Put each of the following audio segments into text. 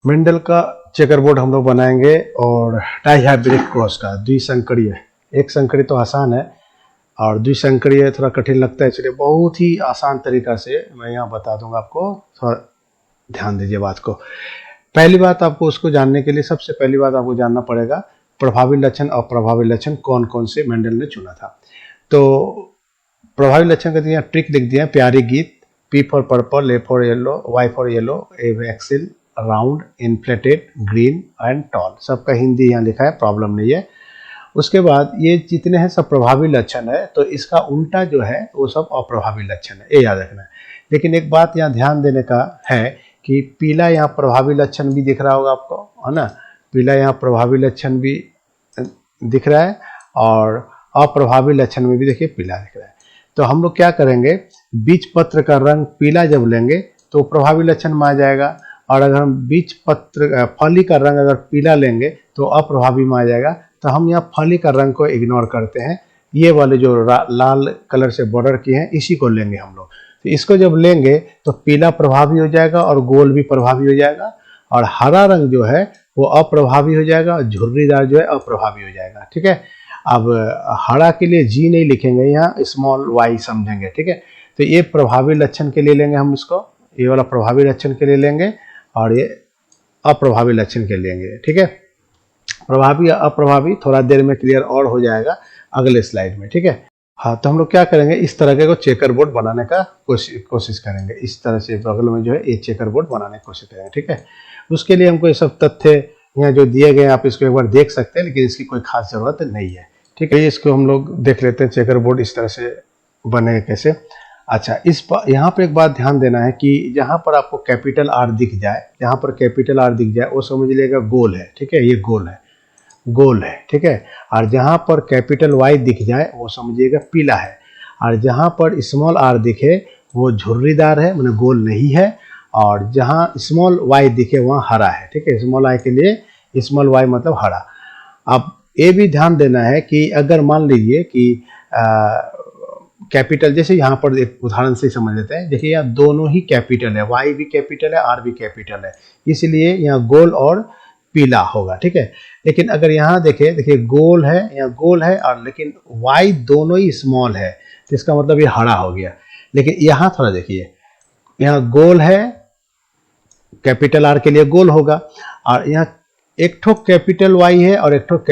Mendel का checker board हम लोग बनाएंगे और डाइहाइब्रिड क्रॉस का द्विसंकरीय। एक संकरी तो आसान है और द्विसंकरीय थोड़ा कठिन लगता है, इसलिए बहुत ही आसान तरीका से मैं यहाँ बता दूंगा आपको। थोड़ा ध्यान दीजिए बात को। पहली बात आपको उसको जानने के लिए सबसे पहली बात आपको जानना पड़ेगा प्रभावी लक्षण और अप्रभावी लक्षण कौन कौन से मेंडल ने चुना था। तो प्रभावी लक्षण का यहाँ ट्रिक लिख दिया, प्यारी गीत, P for purple, A for yellow, Y for yellow, A axle, round, inflated, green and tall. सबका हिंदी यहाँ लिखा है, प्रॉब्लम नहीं है। उसके बाद ये जितने हैं सब प्रभावी लक्षण है, तो इसका उल्टा जो है वो सब अप्रभावी लक्षण है, ये याद रखना है। लेकिन एक बात यहाँ ध्यान देने का है कि पीला यहाँ प्रभावी लक्षण भी दिख रहा होगा आपको, है ना। पीला यहाँ प्रभावी लक्षण भी दिख रहा है और अप्रभावी लक्षण में भी देखिए पीला दिख रहा है। तो हम लोग क्या करेंगे, बीज पत्र का रंग पीला जब लेंगे तो प्रभावी लक्षण में आ जाएगा, और अगर हम बीज पत्र फली का रंग अगर पीला लेंगे तो अप्रभावी में आ जाएगा। तो हम यहाँ फली का रंग को इग्नोर करते हैं, ये वाले जो लाल कलर से बॉर्डर किए हैं इसी को लेंगे हम लोग। तो इसको जब लेंगे तो पीला प्रभावी हो जाएगा और गोल भी प्रभावी हो जाएगा, और हरा रंग जो है वो अप्रभावी हो जाएगा और झुर्रीदार जो है अप्रभावी हो जाएगा। ठीक है, अब हरा के लिए जी नहीं लिखेंगे, यहाँ स्मॉल y समझेंगे। ठीक है, तो ये प्रभावी लक्षण के लिए लेंगे हम इसको, ये वाला प्रभावी लक्षण के लिए लेंगे और ये अप्रभावी लक्षण के लिए लेंगे। ठीक है, प्रभावी अप्रभावी थोड़ा देर में क्लियर और हो जाएगा अगले स्लाइड में। ठीक है, हाँ, तो हम लोग क्या करेंगे, इस तरह के को चेकर बोर्ड बनाने का कोशिश करेंगे। इस तरह से बगल में जो है ये चेकर बोर्ड बनाने की कोशिश करेंगे। ठीक है, उसके लिए हमको ये सब तथ्य यहाँ जो दिए गए आप इसको एक बार देख सकते हैं, लेकिन इसकी कोई खास जरूरत नहीं है। ठीक है, इसको हम लोग देख लेते हैं चेकर बोर्ड इस तरह से बने कैसे। अच्छा, यहाँ पर एक बात ध्यान देना है कि जहाँ पर आपको कैपिटल आर दिख जाए, जहाँ पर कैपिटल आर दिख जाए वो समझ लीजिएगा गोल है। ठीक है, ये गोल है। ठीक है, और जहाँ पर कैपिटल वाई दिख जाए वो समझिएगा पीला है, और जहाँ पर स्मॉल आर दिखे वो झुर्रीदार है, मतलब गोल नहीं है, और जहाँ स्मॉल वाई दिखे वहाँ हरा है। ठीक है, स्मॉल आई के लिए स्मॉल वाई मतलब हरा। अब ये भी ध्यान देना है कि अगर मान लीजिए कि कैपिटल, जैसे यहाँ पर एक उदाहरण से समझ लेते हैं। देखिए यहाँ दोनों ही कैपिटल है, वाई भी कैपिटल है, आर भी कैपिटल है, इसलिए यहाँ गोल और पीला होगा। ठीक है, लेकिन अगर यहाँ देखिए गोल है, यहाँ गोल है और लेकिन y दोनों ही स्मॉल है, तो इसका मतलब ये हरा हो गया। लेकिन यहाँ थोड़ा देखिए, यहाँ गोल है, कैपिटल आर के लिए गोल होगा, और यहाँ एक ठो कैपिटल y है और एक ठो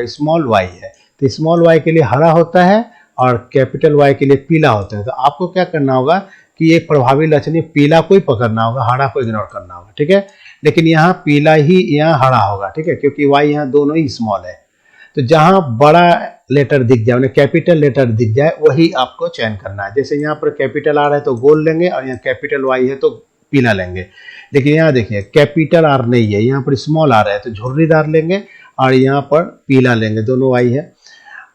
स्मॉल y है, तो स्मॉल y के लिए हरा होता है और कैपिटल Y के लिए पीला होता है। तो आपको क्या करना होगा कि एक प्रभावी लक्षण पीला को ही पकड़ना होगा, हरा को इग्नोर करना होगा। ठीक है, लेकिन यहाँ पीला ही यहाँ हरा होगा। ठीक है, क्योंकि y यहाँ दोनों ही स्मॉल है। तो जहाँ बड़ा लेटर दिख जाए, उन्हें कैपिटल लेटर दिख जाए, वही आपको चयन करना है। जैसे यहाँ पर कैपिटल आर है तो गोल लेंगे, और यहाँ कैपिटल Y है तो पीला लेंगे। लेकिन यहाँ देखिए कैपिटल आर नहीं है, यहाँ पर स्मॉल आर है तो झुर्रीदार लेंगे, और यहाँ पर पीला लेंगे, दोनों Y है।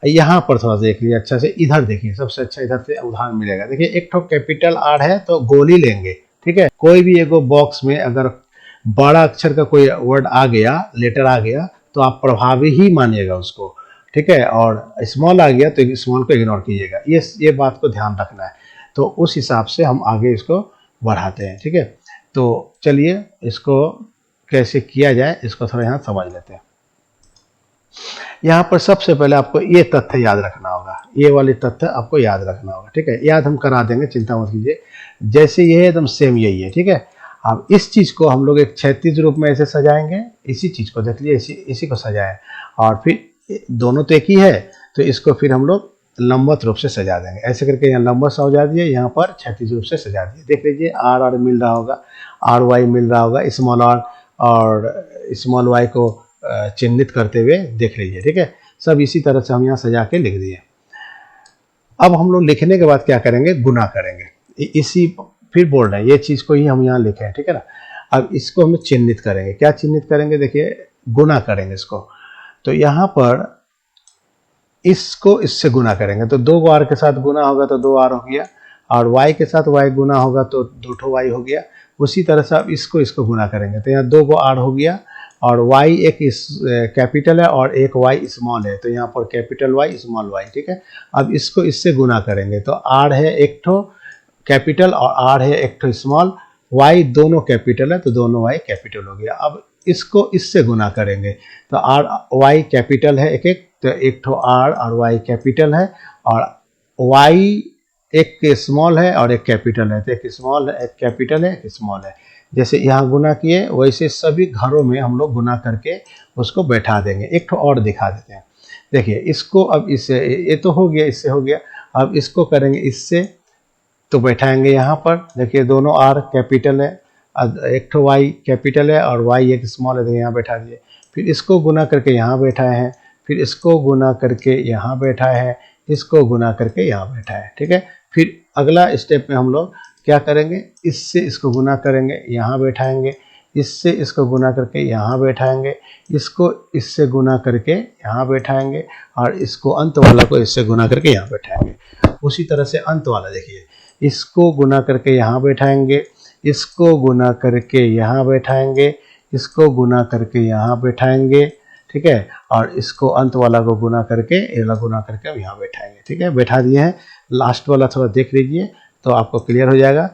यहाँ पर थोड़ा देख लीजिए अच्छा से, इधर देखिए सबसे अच्छा इधर से उदाहरण मिलेगा। देखिए एक ठो कैपिटल आर है तो गोल ही लेंगे। ठीक है, कोई भी एगो बॉक्स में अगर बड़ा अक्षर का कोई वर्ड आ गया, लेटर आ गया, तो आप प्रभावी ही मानिएगा उसको। ठीक है, और स्मॉल आ गया तो स्मॉल को इग्नोर कीजिएगा। ये बात को ध्यान रखना है। तो उस हिसाब से हम आगे इसको बढ़ाते हैं। ठीक है, तो चलिए इसको कैसे किया जाए इसको थोड़ा यहाँ समझ लेते हैं। यहाँ पर सबसे पहले आपको ये तथ्य याद रखना होगा, ये वाले तथ्य आपको याद रखना होगा। ठीक है, याद हम करा देंगे, चिंता मत कीजिए। जैसे ये है एकदम सेम यही है। ठीक है, अब इस चीज को हम लोग एक क्षैतिज रूप में ऐसे सजाएंगे, इसी चीज को देख लीजिए, इसी को सजाएं, और फिर दोनों तो एक ही है तो इसको फिर हम लोग लंबवत रूप से सजा देंगे। ऐसे करके यहाँ लंबवत सजा दिए, यहाँ पर क्षैतिज रूप से सजा दिए। देख लीजिए आर मिल रहा होगा, आर वाई मिल रहा होगा, स्मॉल आर और स्मॉल वाई को चिन्हित करते हुए देख लीजिए। ठीक है, सब इसी तरह से हम यहाँ सजा के लिख दिए। अब हम लोग लिखने के बाद क्या करेंगे, गुना करेंगे। इसी फिर बोल रहे हैं ये चीज को ही हम यहाँ लिखे हैं। ठीक है ना, अब इसको हम चिन्हित करेंगे। क्या चिन्हित करेंगे, देखिए गुना करेंगे इसको। तो यहाँ पर इसको इससे गुना करेंगे, तो 2 आर के साथ गुना होगा तो 2 आर हो गया, और y के साथ y गुना होगा तो 2 ठो y हो गया। उसी तरह से अब इसको गुना करेंगे तो यहाँ 2 आर हो गया, और y एक कैपिटल है और एक y स्मॉल है, तो यहाँ पर कैपिटल Y स्मॉल y। ठीक है, अब इसको इससे गुना करेंगे तो r है एक ठो कैपिटल और r है एक ठो स्मॉल, y दोनों कैपिटल है तो दोनों y कैपिटल हो गया। अब इसको इससे गुना करेंगे तो r y कैपिटल है एक एक, तो एक ठो r और y कैपिटल है और y एक स्मॉल है और एक कैपिटल है, तो एक स्मॉल है एक कैपिटल है एक स्मॉल है। जैसे यहाँ गुना किए वैसे सभी घरों में हम लोग गुना करके उसको बैठा देंगे। एक ठो और दिखा देते हैं, देखिए इसको अब इससे, ये तो हो गया, इससे हो गया, अब इसको करेंगे इससे, तो बैठाएंगे यहाँ पर। देखिए दोनों r कैपिटल है, एक ठो y कैपिटल है और y एक स्मॉल है, तो यहाँ बैठा दिए। फिर इसको गुना करके यहाँ बैठाए हैं, फिर इसको गुना करके यहाँ बैठाए हैं, इसको गुना करके यहाँ बैठा है, ठीक है। फिर अगला स्टेप में हम लोग क्या करेंगे, इससे इसको गुना करेंगे, यहाँ बैठाएंगे, इससे इसको गुना करके यहाँ बैठाएंगे, इसको इससे गुना करके यहाँ बैठाएंगे और इसको अंत वाला को इससे गुना करके यहाँ बैठाएंगे। उसी तरह से अंत वाला देखिए, इसको गुना करके यहाँ बैठाएंगे, इसको गुना करके यहाँ बैठाएंगे, इसको गुना करके यहाँ बैठाएंगे, ठीक है, और इसको अंत वाला को गुना करके गुना करके अब यहाँ बैठाएंगे, ठीक है। बैठा दिए हैं। लास्ट वाला थोड़ा देख लीजिए तो आपको क्लियर हो जाएगा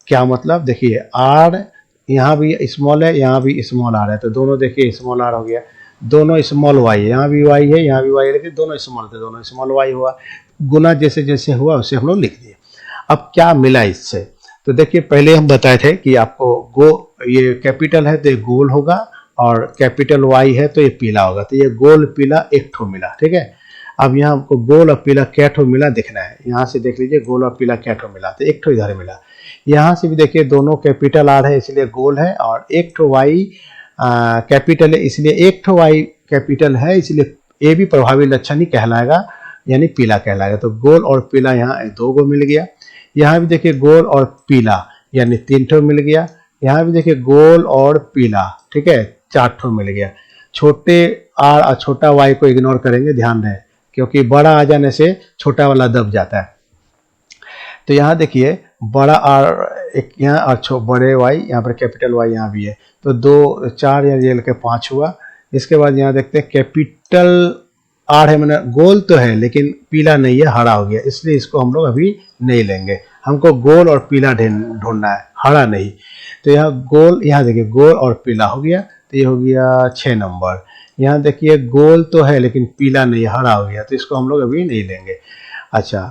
क्या मतलब। देखिए r यहाँ भी स्मॉल है, यहाँ भी स्मॉल r है, तो दोनों देखिए स्मॉल r हो गया, दोनों स्मॉल y है, यहाँ भी y है यहाँ भी y है, लेकिन दोनों स्मॉल थे, दोनों स्मॉल y हुआ। गुना जैसे जैसे हुआ उसे हम लोग लिख दिए। अब क्या मिला इससे, तो देखिए पहले हम बताए थे कि आपको ये कैपिटल है तो ये गोल होगा और कैपिटल Y है तो ये पीला होगा, तो ये गोल पीला एक ठो मिला, ठीक है। अब यहाँ हमको गोल और पीला क्या ठो मिला देखना है, यहाँ से देख लीजिए गोल और पीला क्या ठो मिला, तो एक ठो इधर मिला। यहाँ से भी देखिए दोनों कैपिटल R है इसलिए गोल है और एक ठो Y कैपिटल है इसलिए एक ठो Y कैपिटल है इसलिए ये भी प्रभावी लक्षण ही कहलाएगा, यानी पीला कहलाएगा। तो गोल और पीला यहाँ दो गो मिल गया। यहाँ भी देखिए गोल और पीला यानी तीन ठो मिल गया। यहाँ भी देखिए गोल और पीला, ठीक है, चार ठो मिल गया। छोटे r और छोटा y को इग्नोर करेंगे, ध्यान रहे, क्योंकि बड़ा आ जाने से छोटा वाला दब जाता है। तो यहाँ देखिए बड़ा r एक यहाँ और बड़े y, यहाँ पर कैपिटल Y यहाँ भी है, तो दो चार या ये लेके 5 हुआ। इसके बाद यहाँ देखते हैं कैपिटल R है, मैंने गोल तो है लेकिन पीला नहीं है, हरा हो गया, इसलिए इसको हम लोग अभी नहीं लेंगे। हमको गोल और पीला ढूंढना है, हरा नहीं। तो यहाँ गोल, यहाँ देखिए गोल और पीला हो गया, तो ये हो गया 6 नंबर। यहाँ देखिए गोल तो है लेकिन पीला नहीं, हरा हो गया, तो इसको हम लोग अभी नहीं लेंगे। अच्छा,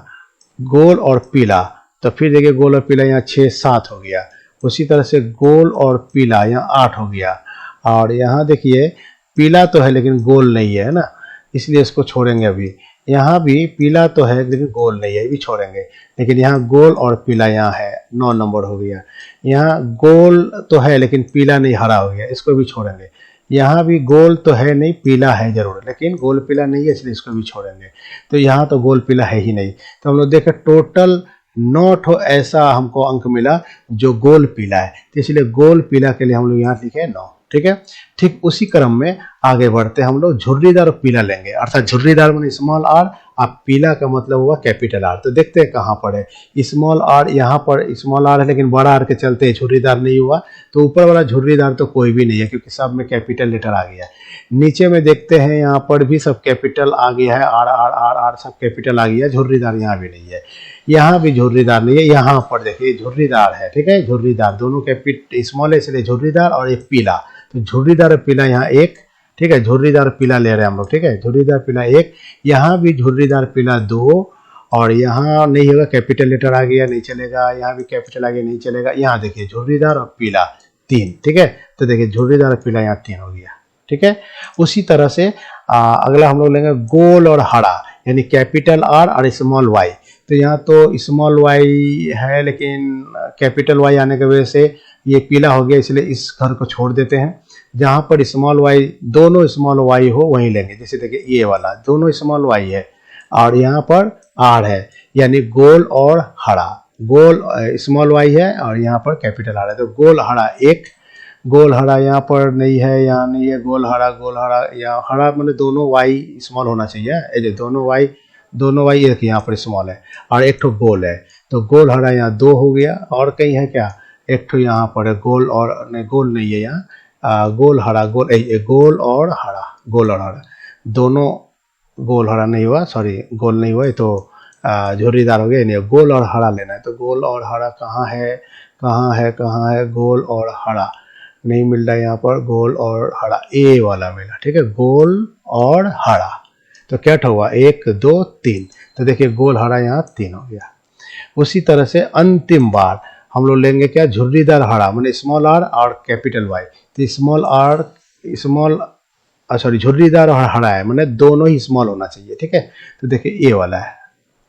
गोल और पीला, तो फिर देखिए गोल और पीला यहाँ 6 7 हो गया। उसी तरह से गोल और पीला यहाँ 8 हो गया। और यहाँ देखिए पीला तो है लेकिन गोल नहीं है ना, इसलिए इसको छोड़ेंगे अभी। यहाँ भी पीला तो है लेकिन गोल नहीं है, ये भी छोड़ेंगे। लेकिन यहाँ गोल और पीला यहाँ है, 9 नंबर हो गया। यहाँ गोल तो है लेकिन पीला नहीं, हरा हो गया, इसको भी छोड़ेंगे। यहाँ भी गोल तो है नहीं, पीला है जरूर, लेकिन गोल पीला नहीं है, इसलिए इसको भी छोड़ेंगे। तो यहाँ तो गोल पीला है ही नहीं। तो हम लोग देखें टोटल 9 ठो ऐसा हमको अंक मिला जो गोल पीला है, तो इसलिए गोल पीला के लिए हम लोग यहाँ लिखे 9, ठीक है। ठीक उसी क्रम में आगे बढ़ते हम लोग झुर्रीदार और पीला लेंगे, अर्थात झुर्रीदार माने स्मॉल r, अब पीला का मतलब हुआ कैपिटल R। तो देखते हैं कहाँ पर है स्मॉल r, यहाँ पर स्मॉल r है लेकिन बड़ा R के चलते झुर्रीदार नहीं हुआ, तो ऊपर वाला झुर्रीदार तो कोई भी नहीं है क्योंकि सब में कैपिटल लेटर आ गया। नीचे में देखते हैं यहाँ पर भी सब कैपिटल आ गया है, R R R R सब कैपिटल आ गया, झुर्रीदार यहाँ भी नहीं है, यहाँ भी झुर्रीदार नहीं है। यहाँ पर देखिए झुर्रीदार है, ठीक है, झुर्रीदार दोनों कैपिटल स्मॉल है इसलिए झुर्रीदार, और एक पीला, तो झुर्रीदार पीला यहाँ 1, ठीक है, झुर्रीदार पीला ले रहे हैं हम लोग, ठीक है, झुर्रीदार पीला 1। यहाँ भी झुर्रीदार पीला 2, और यहाँ नहीं होगा, कैपिटल लेटर आ गया नहीं चलेगा, यहाँ भी कैपिटल आ गया नहीं चलेगा। यहाँ देखिए झुर्रीदार और पीला 3, ठीक है, तो देखिए झुर्रीदार पीला यहाँ 3 हो गया, ठीक है। उसी तरह से अगला हम लोग लेंगे गोल और हरा, यानी कैपिटल R और स्मॉल y। तो यहाँ तो स्मॉल y है लेकिन कैपिटल Y आने की वजह से ये पीला हो गया, इसलिए इस घर को छोड़ देते हैं। जहाँ पर स्मॉल y, दोनों स्मॉल y हो वहीं लेंगे। जैसे देखिए ये वाला दोनों स्मॉल y है और यहाँ पर R है, यानी गोल और हरा। गोल स्मॉल y है और यहाँ पर कैपिटल R है, तो गोल हरा 1, गोल हरा यहाँ पर नहीं है, यहाँ नहीं है, गोल हरा यहाँ हरा मैंने दोनों y स्मॉल होना चाहिए, दोनों y एक यहाँ पर स्मॉल है और एक ठो गोल है, तो गोल हरा यहाँ 2 हो गया। और कहीं है क्या, एक ठो यहाँ पर है गोल, और नहीं गोल नहीं है यहाँ, गोल हरा गोल और हरा दोनों, गोल हरा नहीं हुआ, सॉरी गोल नहीं हुआ, ये तो झुर्रीदार हो गया, नहीं गोल और हरा लेना है। तो गोल और हरा कहाँ है, कहाँ है गोल और हरा नहीं मिल रहा है यहाँ पर, गोल और हरा ए वाला मिला, ठीक है, गोल और हरा। तो क्या हुआ 1 2 3, तो देखिए गोल हरा यहाँ 3 हो गया। उसी तरह से अंतिम बार हम लोग लेंगे क्या, झुर्रीदार हरा मैंने स्मॉल आर और कैपिटल वाई। तो झुर्रीदार और हरा है मैंने दोनों ही स्मॉल होना चाहिए, ठीक है। तो देखिए ए वाला है,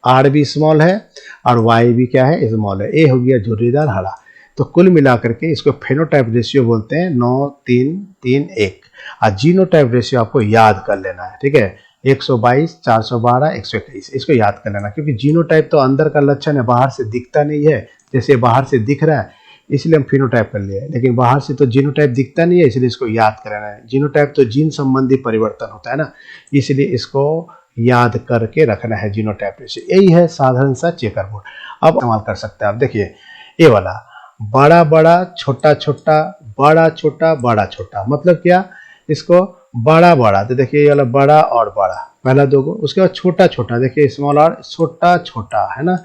आर भी स्मॉल है और वाई भी क्या है, स्मॉल है। ए हो गया झुर्रीदार हरा। तो कुल मिलाकर के इसको फेनोटाइप रेशियो बोलते हैं 9 3 3 1। और जीनोटाइप रेशियो आपको याद कर लेना है, ठीक है, 122 412 121, इसको याद कर लेना, क्योंकि जीनोटाइप तो अंदर का लक्षण है, बाहर से दिखता नहीं है। जैसे बाहर से दिख रहा है इसलिए हम फिनोटाइप कर लिए, लेकिन बाहर से तो जीनोटाइप दिखता नहीं है, इसलिए इसको याद करना है। जीनोटाइप तो जीन संबंधी परिवर्तन होता है ना, इसलिए इसको याद करके रखना है जीनोटाइप रेशियो। यही है साधारण सा चेकर बोर्ड। अब इस्तेमाल कर सकते हैं आप। देखिए ये वाला बड़ा बड़ा छोटा छोटा बड़ा छोटा बड़ा छोटा, मतलब क्या, इसको बड़ा बड़ा, तो देखिए ये वाला बड़ा और बड़ा पहला दो गो, उसके बाद छोटा छोटा, देखिए स्मॉल और छोटा छोटा है ना,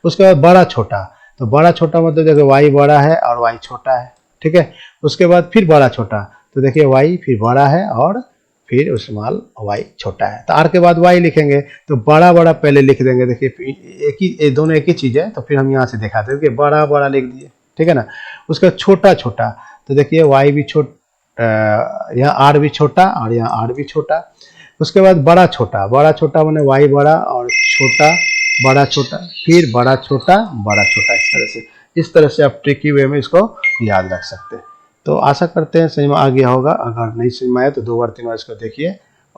उसके बाद बड़ा छोटा। तो बड़ा छोटा मतलब देखिए वाई बड़ा है और वाई छोटा है, ठीक है। उसके बाद फिर बड़ा छोटा, तो देखिए वाई फिर बड़ा है और फिर स्मॉल वाई छोटा है। तो आर के बाद वाई लिखेंगे, तो बड़ा बड़ा पहले लिख देंगे। देखिए दोनों एक ही चीज है, तो फिर हम यहाँ से दिखाते हैं कि बड़ा बड़ा लिख दिए, ठीक है ना। उसके बाद छोटा छोटा, तो देखिए वाई भी यहाँ आर भी छोटा और यहाँ आर भी छोटा। उसके बाद बड़ा छोटा मैंने वाई बड़ा और छोटा बड़ा छोटा, फिर बड़ा छोटा, इस तरह से आप ट्रिकी वे में इसको याद रख सकते हैं। तो आशा करते हैं समझ में आ गया होगा। अगर नहीं समझ में आया तो 2 बार 3 बार इसको देखिए।